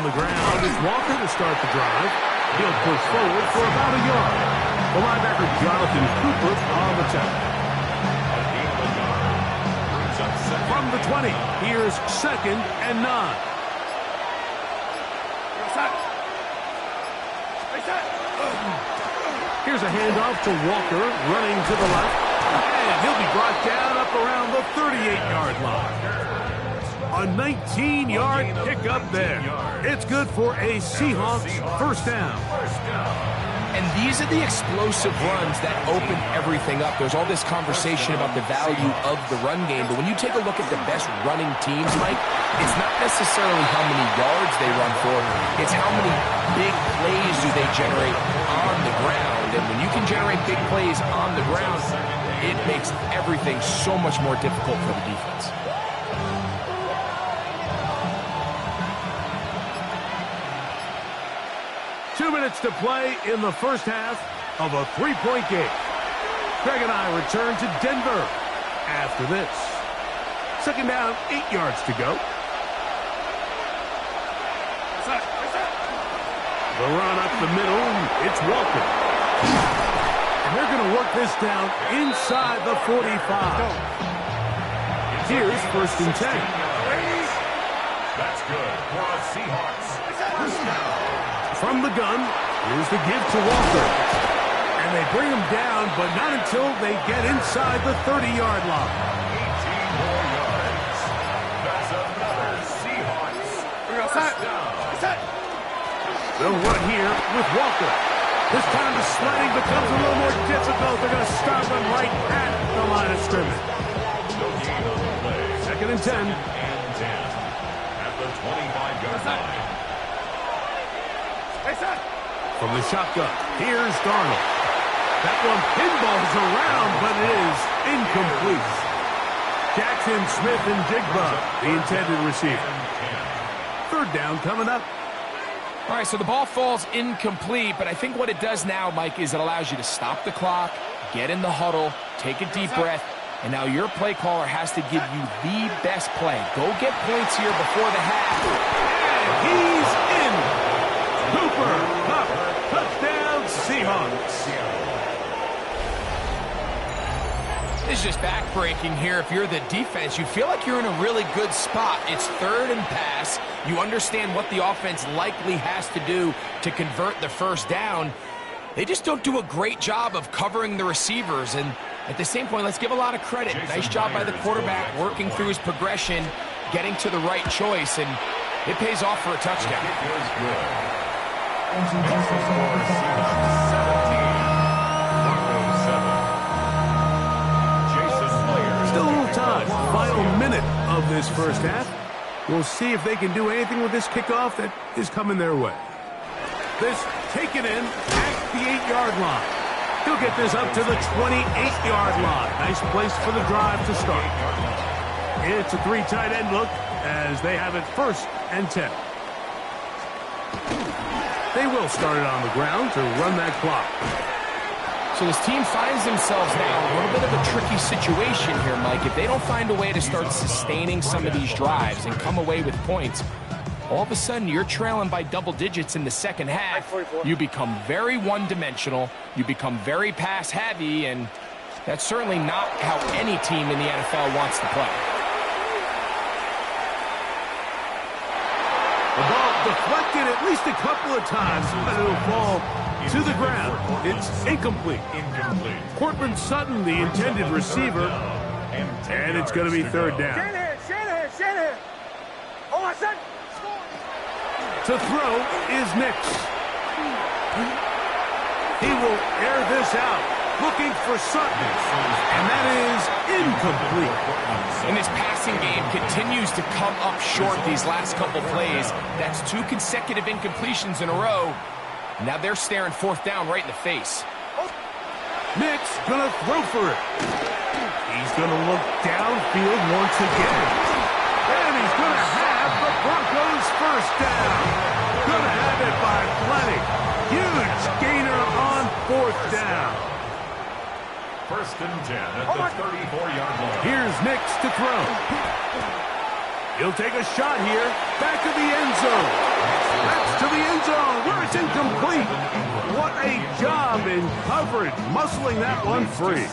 the ground. It's Walker to start the drive. He'll push forward for about a yard. The linebacker Jonathan Cooper on the tackle. From the 20, here's 2nd and 9. Here's a handoff to Walker, running to the left. And he'll be brought down up around the 38-yard line. A 19-yard pickup there. It's good for a Seahawks first down. And these are the explosive runs that open everything up. There's all this conversation about the value of the run game, but when you take a look at the best running teams, Mike, it's not necessarily how many yards they run for, it's how many big plays do they generate on the ground. And when you can generate big plays on the ground, it makes everything so much more difficult for the defense. To play in the first half of a 3-point game. Greg and I return to Denver after this. 2nd down, 8 yards to go. The run up the middle, it's Walker. And they're going to work this down inside the 45. Here's 1st and 10. That's good for the Seahawks. First down. From the gun, here's the give to Walker. And they bring him down, but not until they get inside the 30-yard line. 18 more yards. That's another Seahawks. First down. They'll run here with Walker. This time the sledding becomes a little more difficult. They're going to stop him right at the line of scrimmage. No gain on the play. 2nd and 10. And 10 at the 25-yard line. From the shotgun, here's Darnold. That one pinballs around, but it is incomplete. Jackson, Smith, and Jigba, the intended receiver. 3rd down coming up. All right, so the ball falls incomplete, but I think what it does now, Mike, is it allows you to stop the clock, get in the huddle, take a deep breath, and now your play caller has to give you the best play. Go get points here before the half. And he's in. Cooper, Cup, touchdown, Seahawks. This is just backbreaking here. If you're the defense, you feel like you're in a really good spot. It's 3rd and pass. You understand what the offense likely has to do to convert the first down. They just don't do a great job of covering the receivers. And at the same point, let's give a lot of credit. Nice job by the quarterback working through his progression, getting to the right choice, and it pays off for a touchdown. Still a little time. Final minute of this first half. We'll see if they can do anything with this kickoff that is coming their way. This taken in at the 8-yard line. He'll get this up to the 28-yard line. Nice place for the drive to start. It's a 3 tight end look as they have it 1st and 10. They will start it on the ground to run that clock. So this team finds themselves now in a little bit of a tricky situation here, Mike. If they don't find a way to start sustaining some of these drives and come away with points, all of a sudden you're trailing by double digits in the second half. You become very one-dimensional. You become very pass-heavy, and that's certainly not how any team in the NFL wants to play. The ball deflected at least a couple of times, but it'll fall to the ground. It's incomplete. Cortland Sutton, the intended receiver, and it's going to be 3rd down. Shanahan. Oh, I said. To throw is Nix. He will air this out, looking for Sutton, and that is incomplete. And this passing game continues to come up short these last couple plays. That's 2 consecutive incompletions in a row. Now they're staring 4th down right in the face. Nix gonna throw for it. He's gonna look downfield once again. And he's gonna have the Broncos first down. Gonna have it by plenty. Huge gainer on 4th down. 1st and 10 at the 34-yard line. Here's Nix to throw. He'll take a shot here. Back of the end zone. the end zone where it's incomplete. What a job in coverage, muscling that one free.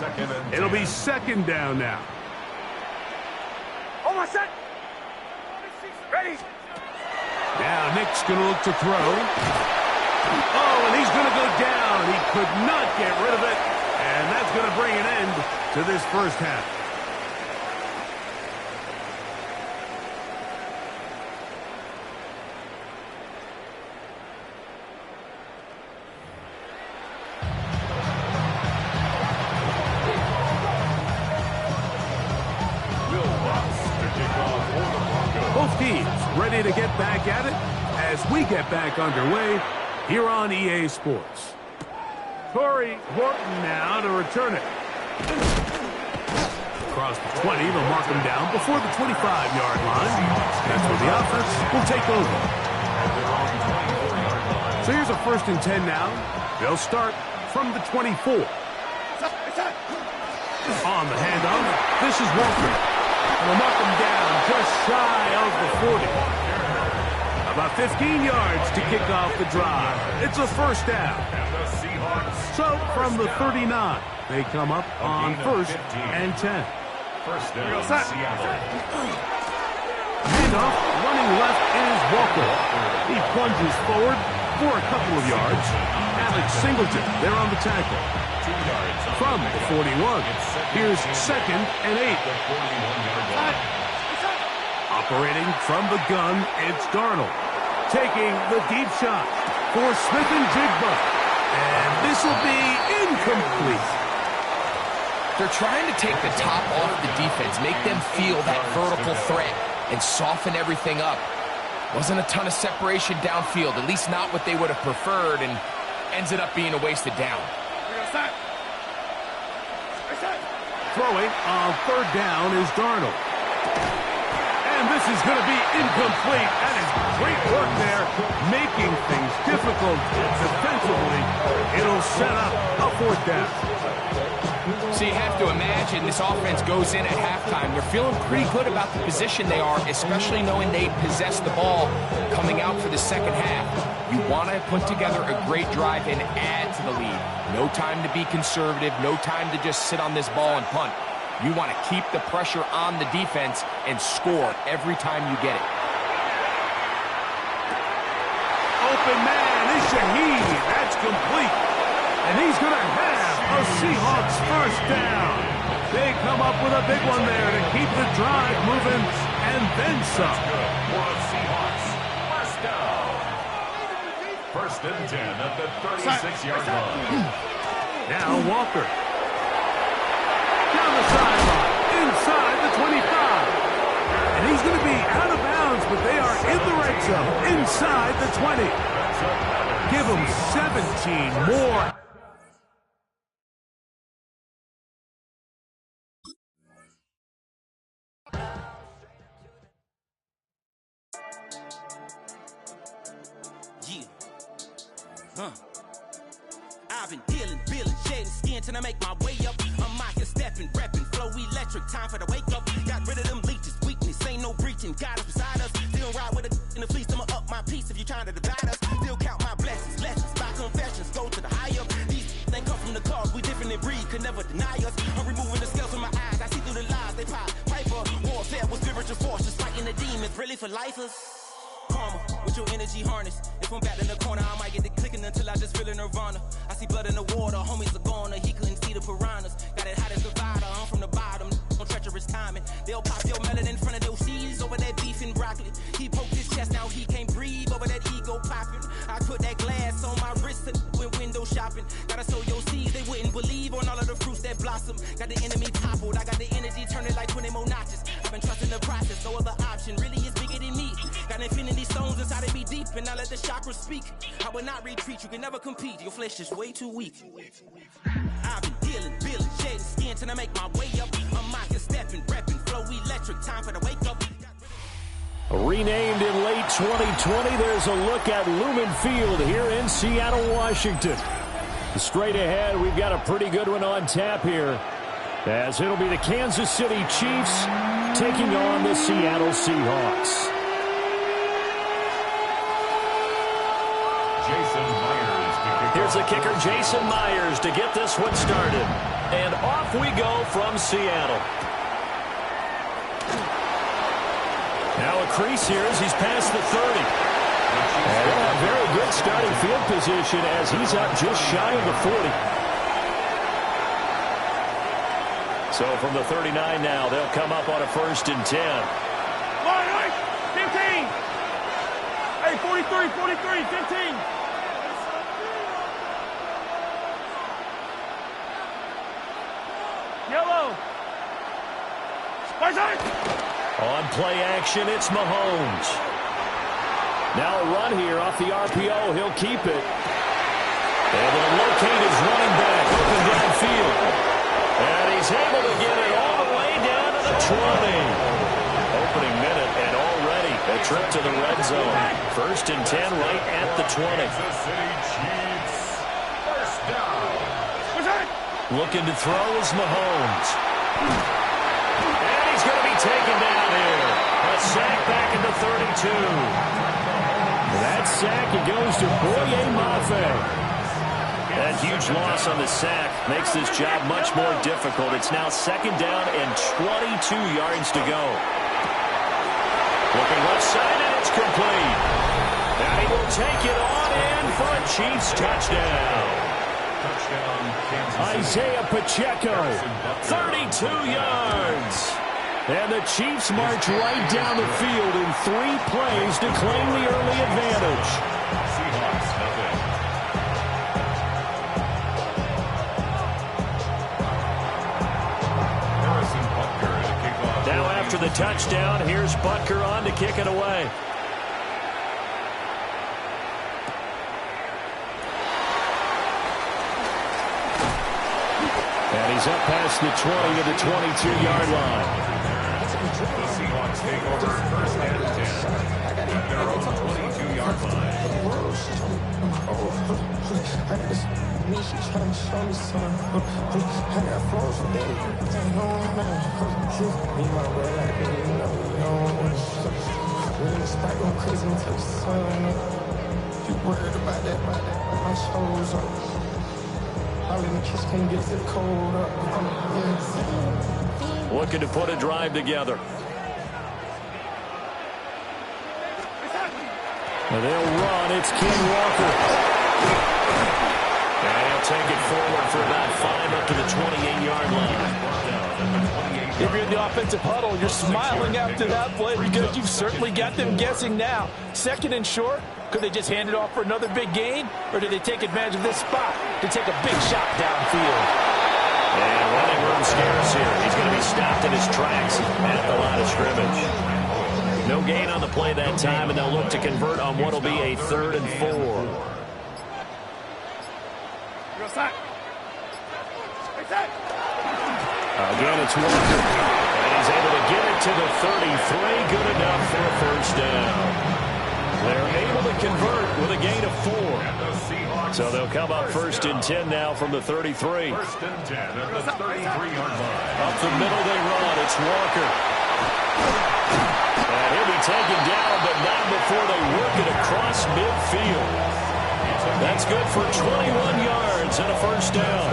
It'll be second down now. Almost set. Ready. Now Nick's going to look to throw. Oh, and he's going to go down. He could not get rid of it. And that's going to bring an end to this first half. Both teams ready to get back at it as we get back underway here on EA Sports. Corey Horton now to return it. Across the 20, they'll mark him down before the 25-yard line. That's where the offense will take over. So here's a 1st and 10 now. They'll start from the 24. On the handoff, this is Walker. They'll mark him down just shy of the 40. About 15 yards to kick off the drive. It's a first down. So from the 39, they come up on 1st and 10. First down, Seattle. Handoff, running left is Walker. He plunges forward for a couple of yards. Alex Singleton, they're on the tackle. 2 yards from the 41. Here's 2nd and 8. Operating from the gun, it's Darnold. Taking the deep shot for Smith and Jigba. And this will be incomplete. They're trying to take the top off the defense, make them feel that vertical threat, and soften everything up. Wasn't a ton of separation downfield, at least not what they would have preferred, and ends it up being a wasted down. Throwing on 3rd down is Darnold. And this is going to be incomplete. That is great work there, making things difficult defensively. It'll set up a 4th down. So you have to imagine this offense goes in at halftime. They're feeling pretty good about the position they are, especially knowing they possess the ball coming out for the second half. You want to put together a great drive and add to the lead. No time to be conservative, no time to just sit on this ball and punt. You want to keep the pressure on the defense and score every time you get it. Open man is Shaheed. That's complete. And he's going to have a Seahawks first down. They come up with a big one there to keep the drive moving and then some. For the Seahawks. First down. 1st and 10 at the 36-yard line. Now Walker. Down the sideline, inside the 25. And he's going to be out of bounds, but they are in the red zone, inside the 20. Give them 17 more. I've been dealing, shedding skin till I make my way up. I'm out here stepping, repping, flow electric, time for the wake up. Got rid of them leeches, weakness, ain't no breaching. God is beside us, still ride with a in the fleece. I'ma up my piece if you trying to divide us. Still count my blessings, lessons, by confessions, go to the high up. These they come from the cause, we different in breed, could never deny us. I'm removing the scales from my eyes, I see through the lies they pop. Piper, warfare with spiritual force, just fighting the demons, really for lifers. Karma, with your energy harness. If I'm back in the corner, I might get it clicking until I just feel a nirvana. I see blood in the water, homies are gone, he couldn't see the piranhas. Got it hot as divider, I'm from the bottom, on treacherous timing. They'll pop your melon in front of those seeds over that beef and broccoli. He poked his chest, now he can't breathe over that ego popping. I put that glass on my wrist and went window shopping. Gotta sow your seeds, they wouldn't believe on all of the fruits that blossom. Got the enemy toppled, I got the energy turning like 20 more notches. I've been trusting the process, no other option really is bigger than me. Got infinity stones inside of me deep, and I let the chakras speak. I will not retreat, you can never compete, your flesh is way too weak. I've been dealing, shedding skin till I make my way up. I'm out here stepping, repping, flow electric, time for the wake up. Renamed in late 2020, there's a look at Lumen Field here in Seattle, Washington. Straight ahead, we've got a pretty good one on tap here, as it'll be the Kansas City Chiefs taking on the Seattle Seahawks. Jason Myers to kick Here's the off. kicker, Jason Myers, to get this one started. And off we go from Seattle. Now a crease here as he's past the 30. And he'll have very good starting field position as he's up just shy of the 40. So from the 39 now, they'll come up on a 1st and 10. 15. Hey, 43, 15. Yellow. On play action, it's Mahomes. Now a run here off the RPO. He'll keep it. And they'll locate his running back open downfield. And he's able to get it all the way down to the 20. Opening minute and already a trip to the red zone. 1st and 10 right at the 20. Kansas City Chiefs. First down. Looking to throw is Mahomes. And he's going to be taken down here. A sack back into 32. That sack, it goes to Boye Mafe. That huge loss on the sack makes this job much more difficult. It's now 2nd down and 22 yards to go. Looking left side, and it's complete. And he will take it on in for a Chiefs touchdown. Touchdown, Kansas City. Isaiah Pacheco, 32 yards. And the Chiefs march right down the field in 3 plays to claim the early advantage. Seahawks, nothing. Harrison Butker to kick off. Now after the touchdown, here's Butker on to kick it away. And he's up past the 20 to the 22-yard line. The Seahawks take over 1st and 10 at their own 22-yard line. Looking to put a drive together. And they'll run. It's Ken Walker. And he'll take it forward for about 5 up to the 28-yard line. If you're in the offensive huddle, you're smiling after that play because you've certainly got them guessing now. 2nd and short. Could they just hand it off for another big gain? Or do they take advantage of this spot to take a big shot downfield? And running room scarce here. He's going to be stopped in his tracks at the line of scrimmage. No gain on the play that time, and they'll look to convert on what will be a 3rd and 4. Again, it's Walker. And he's able to get it to the 33. Good enough for a 1st down. They're able to convert with a gain of 4. So they'll come up 1st and 10 now from the 33. 1st and 10 at the 33-yard line. Up the middle they run. It's Walker. And he'll be taken down, but not before they work it across midfield. That's good for 21 yards and a 1st down.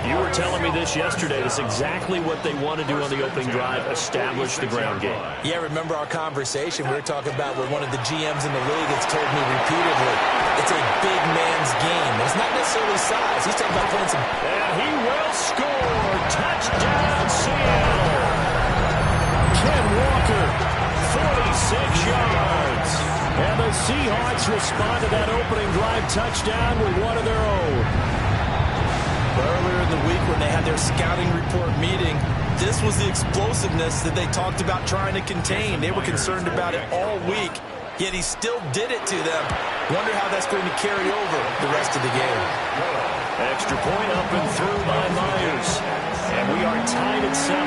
You were telling me this yesterday. That's exactly what they want to do on the opening drive, establish the ground game. Yeah, remember our conversation? We were talking about what one of the GMs in the league has told me repeatedly. It's a big man's game. It's not necessarily size. He's talking about playing some... And he will score. Touchdown, Seattle. Ken Walker, 46 yards. And the Seahawks respond to that opening drive touchdown with one of their own. Earlier in the week when they had their scouting report meeting, this was the explosiveness that they talked about trying to contain. They were concerned about it all week, yet he still did it to them. Wonder how that's going to carry over the rest of the game. Extra point up and through by Myers. And we are tied at 7.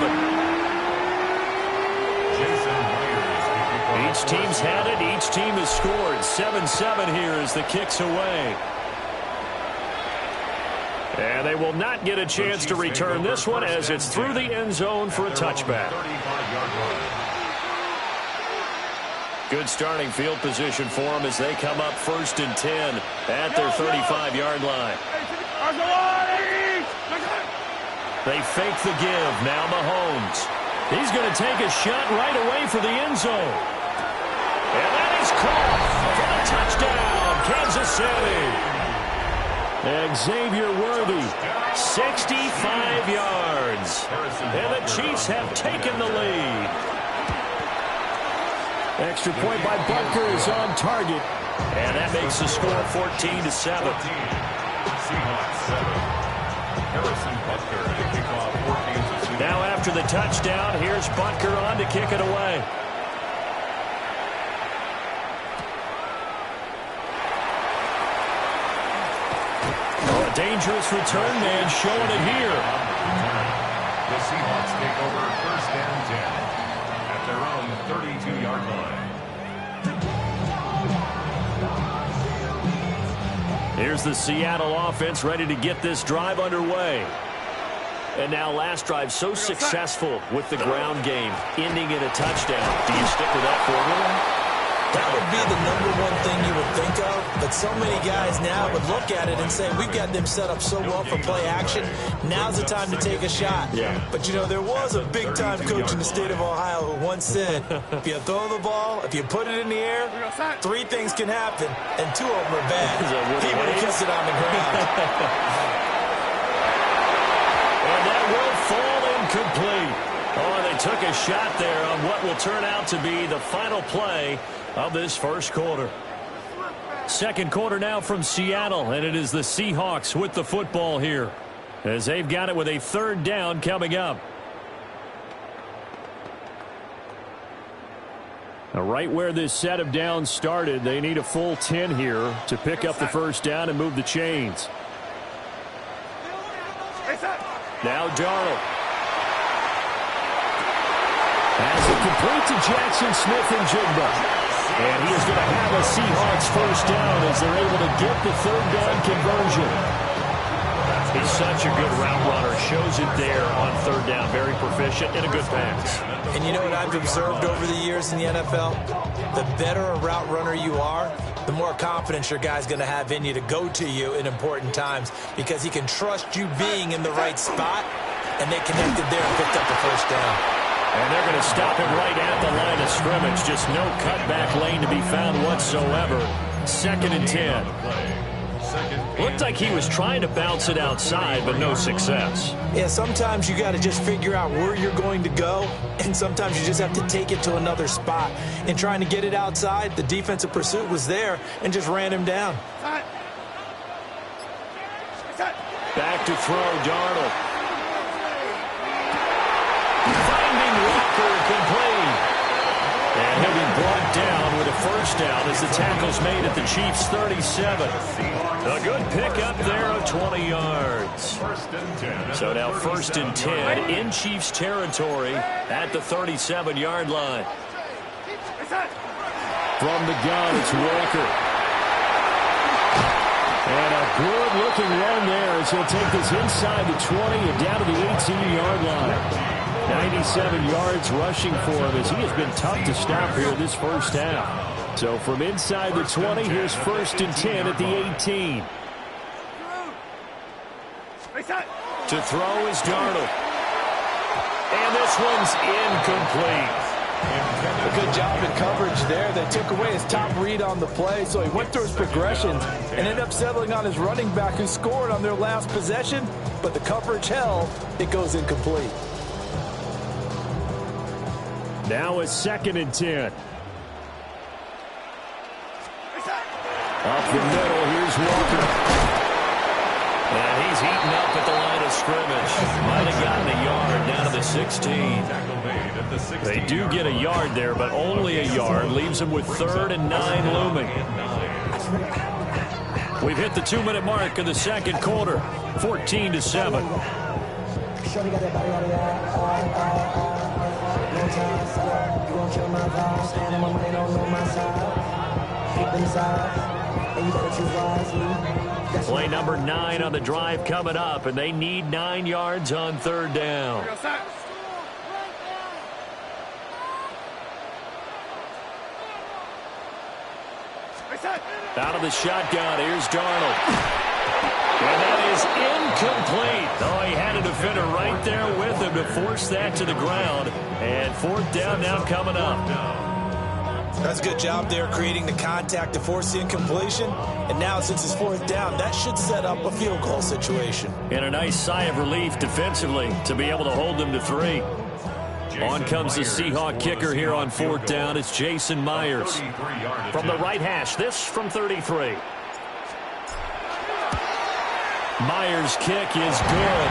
Each team's had it. Each team has scored. 7-7 here as the kick's away. And they will not get a chance to return this one as it's through the end zone for a touchback. Good starting field position for them as they come up 1st and 10 at their 35-yard line. They fake the give. Now Mahomes. He's going to take a shot right away for the end zone. And that is caught for a touchdown, Kansas City. Xavier Worthy, 65 yards. And the Chiefs have taken the lead. Extra point by Butker is on target. And that makes the score 14-7. Now after the touchdown, here's Butker on to kick it away. Oh, a dangerous return man showing it here. The Seahawks take over 1st and 10 at their own 32-yard line. Here's the Seattle offense ready to get this drive underway. And now last drive so successful with the ground game, ending in a touchdown. Do you stick with that formula? That would be the #1 thing you would think of, but so many guys now would look at it and say, we've got them set up so well for play action. Now's the time to take a shot. Yeah. But, you know, there was a big-time coach in the state of Ohio who once said, if you throw the ball, if you put it in the air, 3 things can happen, and 2 of them are bad. He would have kept it on the ground. And that will fall incomplete. Oh, they took a shot there on what will turn out to be the final play of this first quarter. Second quarter now from Seattle, and it is the Seahawks with the football here as they've got it with a 3rd down coming up. Now, right where this set of downs started, they need a full 10 here to pick up the 1st down and move the chains. Now Darnold. Has it complete to Jackson Smith and Jigba. And he is going to have a Seahawks 1st down as they're able to get the 3rd down conversion. He's such a good route runner. Shows it there on 3rd down. Very proficient and a good pass. And you know what I've observed over the years in the NFL? The better a route runner you are, the more confidence your guy's going to have in you to go to you in important times because he can trust you being in the right spot, and they connected there and picked up the 1st down. And they're going to stop him right at the line of scrimmage. Just no cutback lane to be found whatsoever. 2nd and 10. Looked like he was trying to bounce it outside, but no success. Yeah, sometimes you got to just figure out where you're going to go, and sometimes you just have to take it to another spot. And trying to get it outside, the defensive pursuit was there and just ran him down. Back to throw, Darnold. Finding Walker complete. And he'll be brought down with a 1st down as the tackle's made at the Chiefs' 37. A good pickup there of 20 yards. So now 1st and 10 in Chiefs territory at the 37-yard line. From the gun, it's Walker. And a good-looking run there as he'll take this inside the 20 and down to the 18-yard line. 97 yards rushing for him as he has been tough to stop here this 1st half. So from inside the 20, here's 1st and 10 at the 18. To throw is Darnold. And this one's incomplete. A good job in coverage there. They took away his top read on the play, so he went through his progressions and ended up settling on his running back who scored on their last possession, but the coverage held. It goes incomplete. Now it's 2nd and 10. Up the middle, here's Walker. And he's eaten up at the line of scrimmage. Might have gotten a yard down to the 16. They do get a yard there, but only a yard. Leaves them with 3rd and 9 looming. We've hit the 2-minute mark of the 2nd quarter. 14-7. Play number 9 on the drive coming up, and they need 9 yards on 3rd down. Out of the shotgun, here's Darnold. And that is incomplete. Oh, he had a defender right there with him to force that to the ground. And fourth down now coming up. That's a good job there creating the contact to force the incompletion. And now since it's fourth down, that should set up a field goal situation. And a nice sigh of relief defensively to be able to hold them to 3. On comes the Seahawk kicker here on fourth down. It's Jason Myers. From the right hash, this from 33. Myers' kick is good.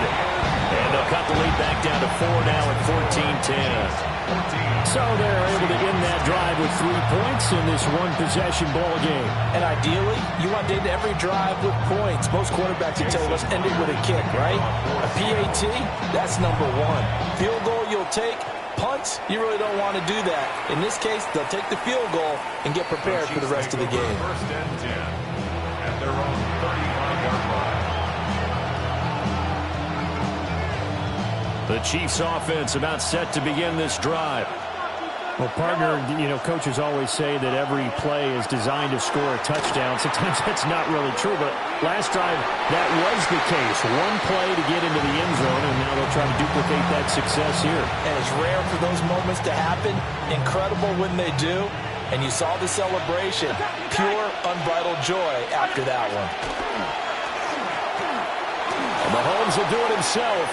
And they'll cut the lead back down to 4 now at 14-10. So they're able to end that drive with 3 points in this one-possession ball game. And ideally, you want to end every drive with points. Most quarterbacks would tell you, let's end it with a kick, right? A PAT, that's number 1. Field goal you'll take. Punts, you really don't want to do that. In this case, they'll take the field goal and get prepared for the rest of the game. First and 10 at their own 35-yard line. The Chiefs offense about set to begin this drive. Well, partner, coaches always say that every play is designed to score a touchdown. Sometimes that's not really true, but last drive, that was the case. One play to get into the end zone, and now they'll try to duplicate that success here. And it's rare for those moments to happen. Incredible when they do. And you saw the celebration. Pure, unbridled joy after that one. And Mahomes will do it himself.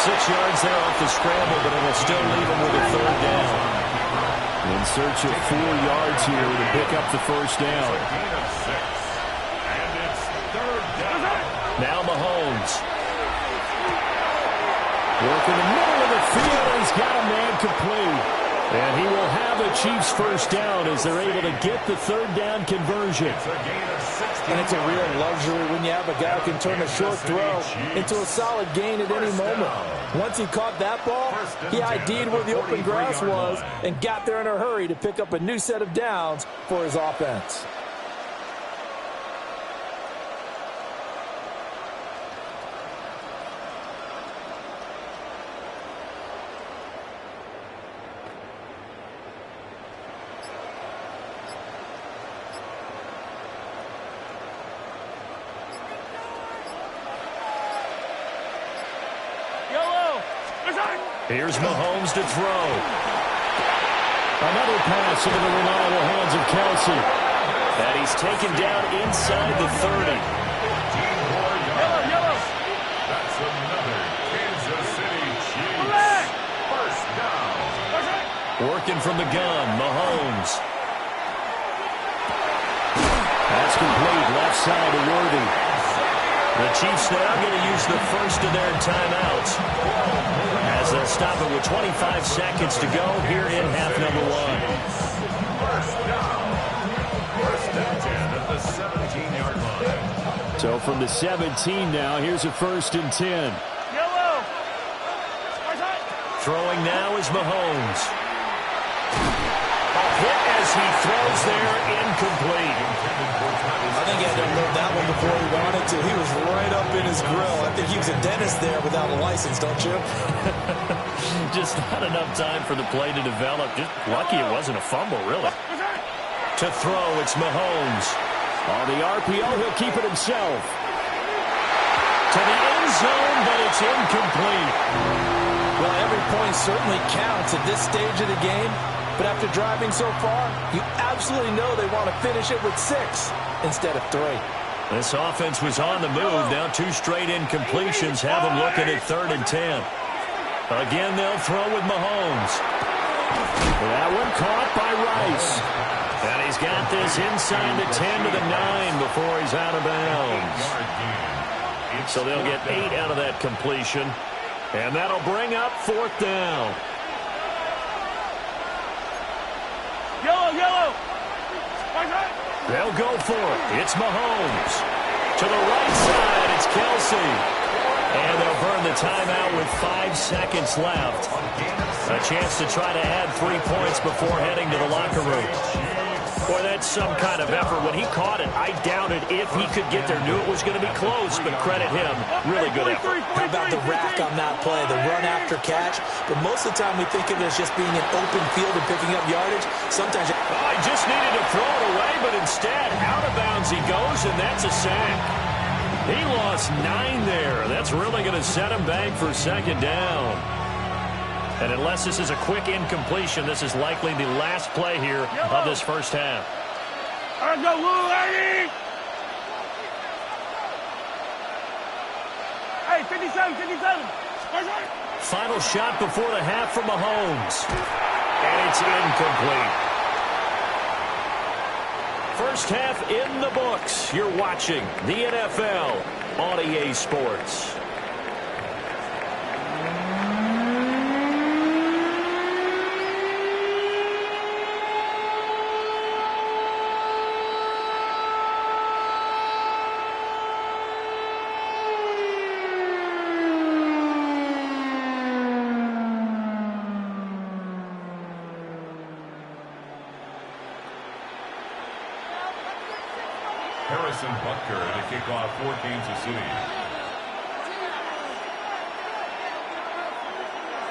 6 yards there off the scramble, but it will still leave him with a third down. In search of 4 yards here to pick up the first down. And it's third down. Now Mahomes. Working the middle of the field, and he's got a man complete. And he will have the Chiefs first down as they're able to get the third down conversion. And it's a real luxury when you have a guy who can turn a short throw into a solid gain at any moment. Once he caught that ball, he ID'd where the open grass was and got there in a hurry to pick up a new set of downs for his offense. Here's Mahomes to throw. Another pass into the reliable hands of Kelsey. And he's taken down inside the 30. Yellow. That's another Kansas City Chiefs first down. Working from the gun, Mahomes. That's complete, left side to Worthy. The Chiefs now going to use the first of their timeouts as they'll stop it with 25 seconds to go here in half number 1. First down. First and 10 at the 17-yard line. So from the 17 now, here's a first and 10. Yellow. Throwing now is Mahomes. A hit as he throws there, incomplete. I think he had to unload that one before he wanted to. He was right up in his grill. I think he was a dentist there without a license, don't you? Just not enough time for the play to develop. Just lucky it wasn't a fumble, really. To throw, it's Mahomes. On the RPO, he'll keep it himself. To the end zone, but it's incomplete. Well, every point certainly counts at this stage of the game. But after driving so far, you absolutely know they want to finish it with 6 instead of 3. This offense was on the move. Now 2 straight incompletions have them looking at 3rd and 10. Again, they'll throw with Mahomes. That one caught by Rice. And he's got this inside the 10 to the 9 before he's out of bounds. So they'll get 8 out of that completion. And that'll bring up 4th down. Yellow. They'll go for it. It's Mahomes. To the right side, it's Kelsey. And they'll burn the timeout with 5 seconds left. A chance to try to add 3 points before heading to the locker room. Boy, that that's some kind of effort. When he caught it, I doubted if he could get there. Knew it was going to be close, but credit him. Really good effort. How about the rack on that play, the run after catch? But most of the time we think of it as just being an open field and picking up yardage. Sometimes I just needed to throw it away, but instead, out of bounds he goes, and that's a sack. He lost 9 there. That's really going to set him back for second down. And unless this is a quick incompletion, this is likely the last play here of this first half. Let's go, Lou, Eddie! Hey, 57, 57. Final shot before the half from Mahomes. And it's incomplete. First half in the books. You're watching the NFL on EA Sports. Harrison Butker to kick off for Kansas City.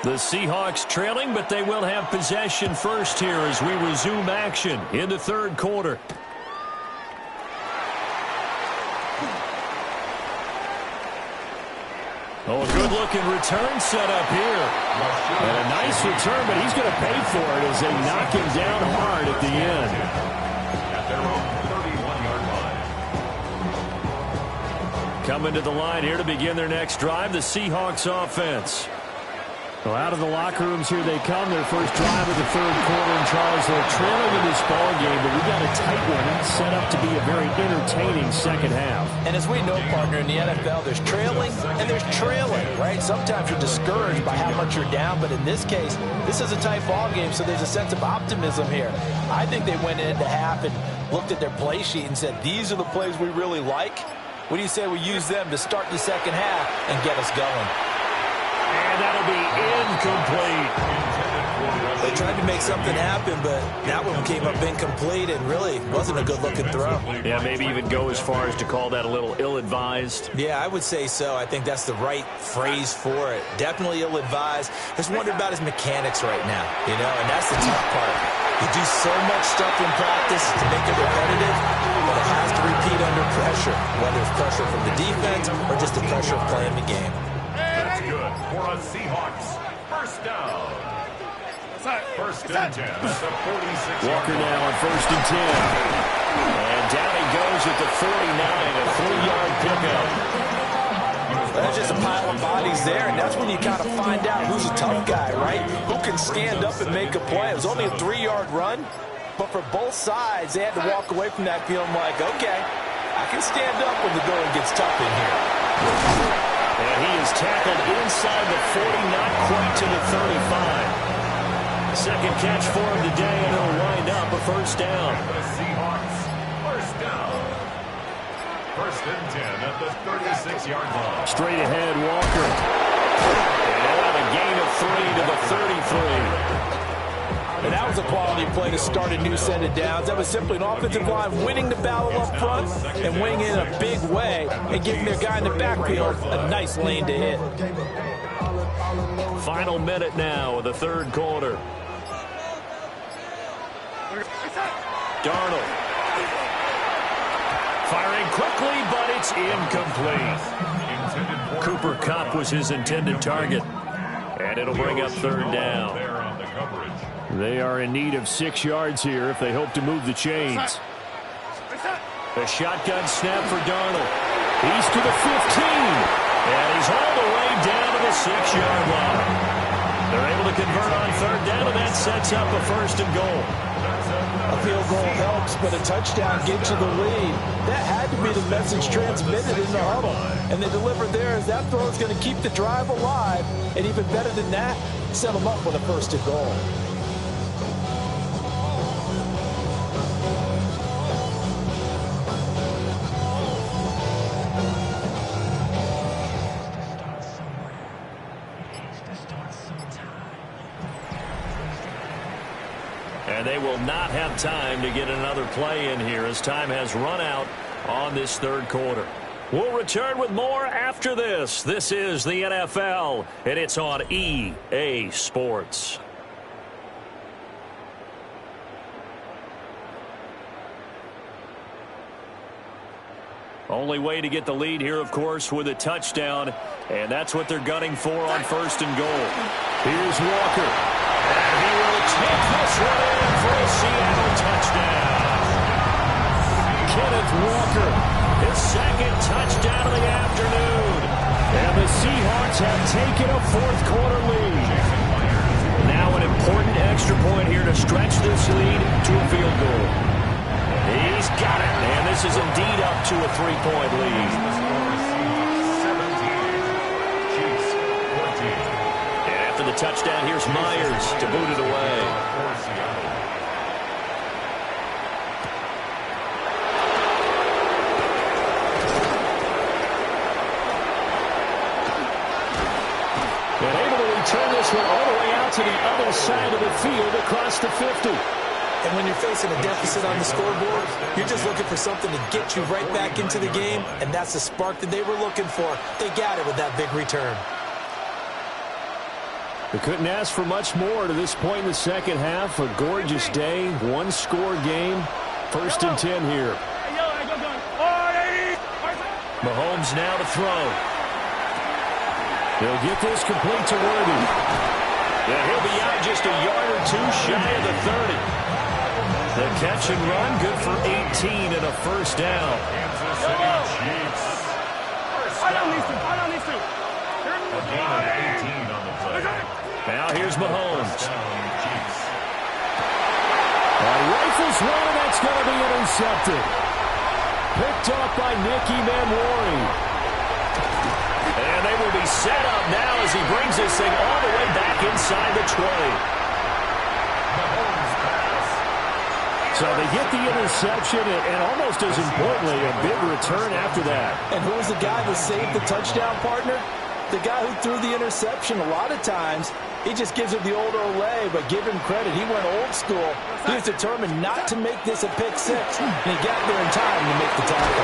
The Seahawks trailing, but they will have possession first here as we resume action in the third quarter. Oh, a good-looking return set up here. And a nice return, but he's going to pay for it as they knock him down hard at the end. At their own 31-yard line. Coming to the line here to begin their next drive, the Seahawks offense. Well, out of the locker rooms here they come. Their first drive of the third quarter. And Charles, they're trailing in this ball game, but we got a tight one set up to be a very entertaining second half. And as we know, partner, in the NFL, there's trailing and there's trailing, right? Sometimes you're discouraged by how much you're down, but in this case, this is a tight ball game, so there's a sense of optimism here. I think they went into half and looked at their play sheet and said, these are the plays we really like. What do you say we use them to start the second half and get us going? And that'll be incomplete. They tried to make something happen, but that one came up incomplete and really wasn't a good-looking throw. Yeah, maybe even go as far as to call that a little ill-advised. Yeah, I would say so. I think that's the right phrase for it. Definitely ill-advised. Just wonder about his mechanics right now, you know, and that's the tough part. You do so much stuff in practice to make it repetitive, but it has to repeat under pressure, whether it's pressure from the defense or just the pressure of playing the game. That's good for a Seahawks first down. First and 10 at the 46. Walker now on first and 10. And down he goes at the 49, a 3-yard pickup. There's just a pile of bodies there, and that's when you kind of find out who's a tough guy, right? Who can stand up and make a play. It was only a 3-yard run, but for both sides, they had to walk away from that feeling like, okay, I can stand up when the going gets tough in here. And he is tackled inside the 40, not quite to the 35. Second catch for him today, and he'll wind up a first down. The Seahawks first down. First and 10 at the 36-yard line. Straight ahead, Walker. And a gain of 3 to the 33. And that was a quality play to start a new set of downs. That was simply an offensive line winning the battle up front and winning it in a big way and giving their guy in the backfield a nice lane to hit. Final minute now of the third quarter. Darnold. Firing quickly, but it's incomplete. Cooper Kupp was his intended target. And it'll bring up third down. They are in need of 6 yards here if they hope to move the chains. A shotgun snap for Darnold. He's to the 15. And he's all the way down to the 6-yard line. They're able to convert on third down, and that sets up a first and goal. A field goal helps, but a touchdown gets you the lead. That had to be the message transmitted in the huddle. And they delivered there as that throw is going to keep the drive alive. And even better than that, set them up with a first and goal. they will not have time to get another play in here as time has run out on this third quarter. We'll return with more after this. This is the NFL, and it's on EA Sports. Only way to get the lead here, of course, with a touchdown, and that's what they're gunning for on 1st and goal. Here's Walker, and he will take this one in for a Seattle touchdown. Kenneth Walker, his second touchdown of the afternoon, and the Seahawks have taken a fourth-quarter lead. Now an important extra point here to stretch this lead to a field goal. He's got it, and this is indeed up to a 3-point lead. 17, Chiefs 14. And after the touchdown, here's Myers to boot it away. And able to return this one all the way out to the other side of the field across the 50. And when you're facing a deficit on the scoreboard, you're just looking for something to get you right back into the game, and that's the spark that they were looking for. They got it with that big return. They couldn't ask for much more to this point in the second half. A gorgeous day, one-score game. 1st and 10 here. Mahomes now to throw. They'll get this complete to Worthy. And he'll be out just a yard or two shy of the 30. The catch and run, good for 18 and a first down. Kansas City Chiefs. First down. A gain of 18 on the play. Now here's Mahomes. Chiefs. Rifles one, and that's going to be intercepted. Picked off by Nicky Manwari. And they will be set up now as he brings this thing all the way back inside the 20. So they get the interception, and almost as importantly, a big return after that. And who was the guy that saved the touchdown, partner? The guy who threw the interception. A lot of times, he just gives it the old Olay, but give him credit. He went old school. He was determined not to make this a pick six, and he got there in time to make the tackle.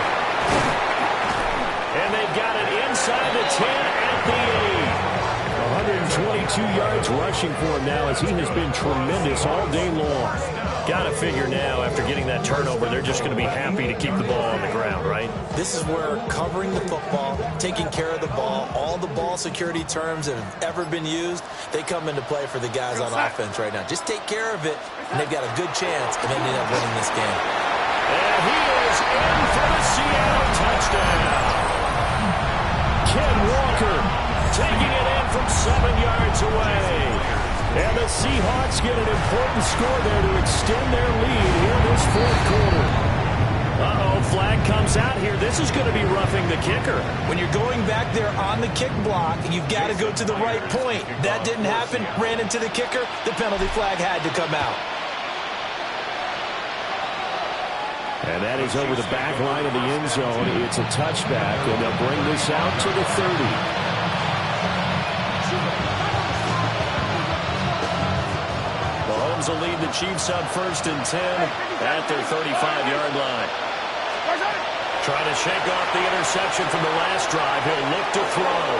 And they've got it inside the 10 at the 8. 122 yards rushing for him now as he has been tremendous all day long. Got to figure now, after getting that turnover, they're just going to be happy to keep the ball on the ground, right? This is where covering the football, taking care of the ball, all the ball security terms that have ever been used, they come into play for the guys on offense right now. Just take care of it, and they've got a good chance of ending up winning this game. And he is in for the Seattle touchdown. Ken Walker taking it in from 7 yards away. And the Seahawks get an important score there to extend their lead here this fourth quarter. Uh-oh, flag comes out here. This is going to be roughing the kicker. When you're going back there on the kick block, you've got to go to the right point. That didn't happen. Ran into the kicker. The penalty flag had to come out. And that is over the back line of the end zone. It's a touchback, and they'll bring this out to the 30. Mahomes will lead the Chiefs up 1st and 10 at their 35-yard line. Trying to shake off the interception from the last drive. He'll look to throw.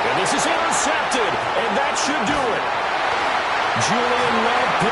And this is intercepted, and that should do it. Julian Love